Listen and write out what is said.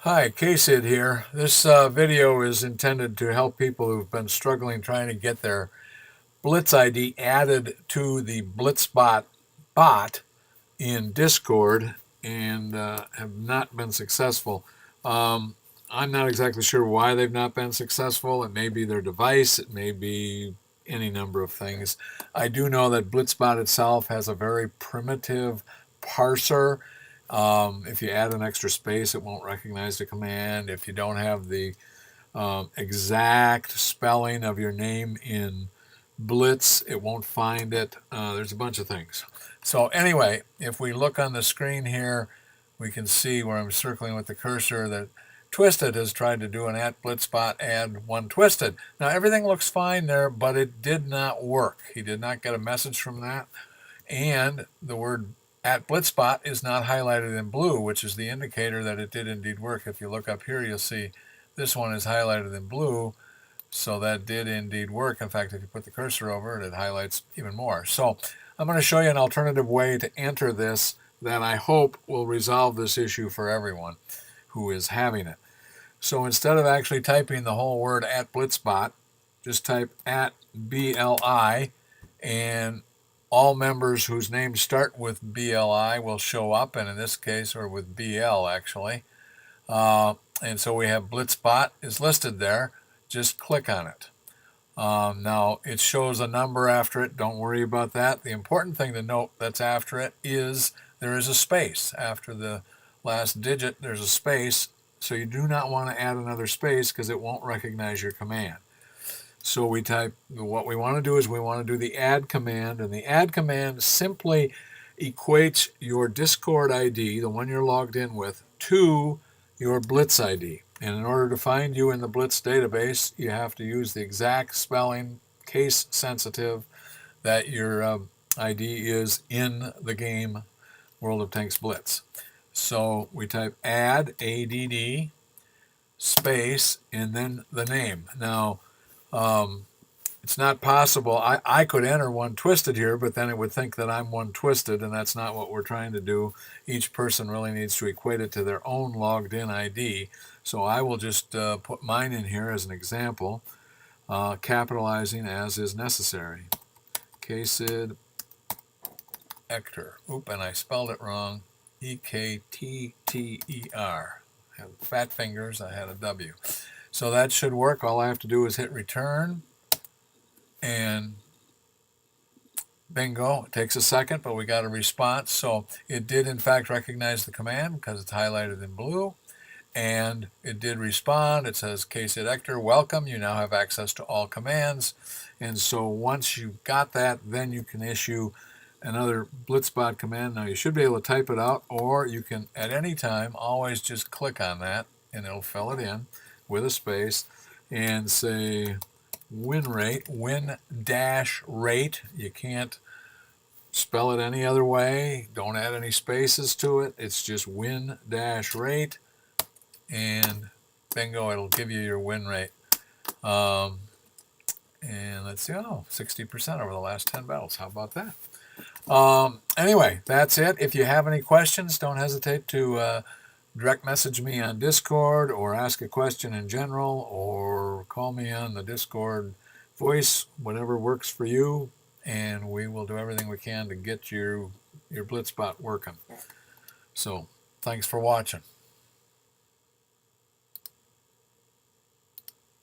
Hi, Kcid here. This video is intended to help people who've been struggling trying to get their Blitz ID added to the blitzbot bot in Discord and have not been successful. Um, I'm not exactly sure why they've not been successful. It may be their device, it may be any number of things. I do know that blitzbot itself has a very primitive parser. If you add an extra space, it won't recognize the command. If you don't have the exact spelling of your name in Blitz, it won't find it. There's a bunch of things. So anyway, if we look on the screen here, we can see where I'm circling with the cursor that Twisted has tried to do an @blitzbot add one Twisted. Now everything looks fine there, but it did not work. He did not get a message from that. And the word @blitzbot is not highlighted in blue, which is the indicator that it did indeed work. If you look up here, you'll see this one is highlighted in blue. So that did indeed work. In fact, if you put the cursor over it, it highlights even more. So I'm going to show you an alternative way to enter this that I hope will resolve this issue for everyone who is having it. So instead of actually typing the whole word @blitzbot, just type @BLI, and all members whose names start with BLI will show up, and in this case, or with BL actually. And so we have blitzbot is listed there. Just click on it. Now it shows a number after it. Don't worry about that. The important thing to note that's after it is there is a space. After the last digit, there's a space. So you do not want to add another space because it won't recognize your command. So we type, what we want to do is we want to do the add command, and the add command simply equates your Discord ID, the one you're logged in with, to your Blitz ID. And in order to find you in the Blitz database, you have to use the exact spelling, case sensitive, that your ID is in the game World of Tanks Blitz. So we type add, ADD, space, and then the name. Now, it's not possible. I could enter one Twisted here, but then it would think that I'm one Twisted, and that's not what we're trying to do. Each person really needs to equate it to their own logged in ID. So I will just put mine in here as an example, capitalizing as is necessary. Kcid Ector. Oop, and I spelled it wrong. Ektter. I have fat fingers. I had a W. So that should work. All I have to do is hit return. And bingo, it takes a second, but we got a response. So it did in fact recognize the command because it's highlighted in blue, and it did respond. It says, Kcid Ector, welcome, you now have access to all commands. And so once you've got that, then you can issue another blitzbot command. Now you should be able to type it out, or you can at any time always just click on that and it'll fill it in with a space and say win rate, win-rate. You can't spell it any other way. Don't add any spaces to it. It's just win-rate, and bingo, it'll give you your win rate. And let's see, 60% over the last 10 battles. How about that? Anyway, that's it. If you have any questions, don't hesitate to direct message me on Discord, or ask a question in general, or call me on the Discord voice, whatever works for you, and we will do everything we can to get your blitzbot working. So thanks for watching.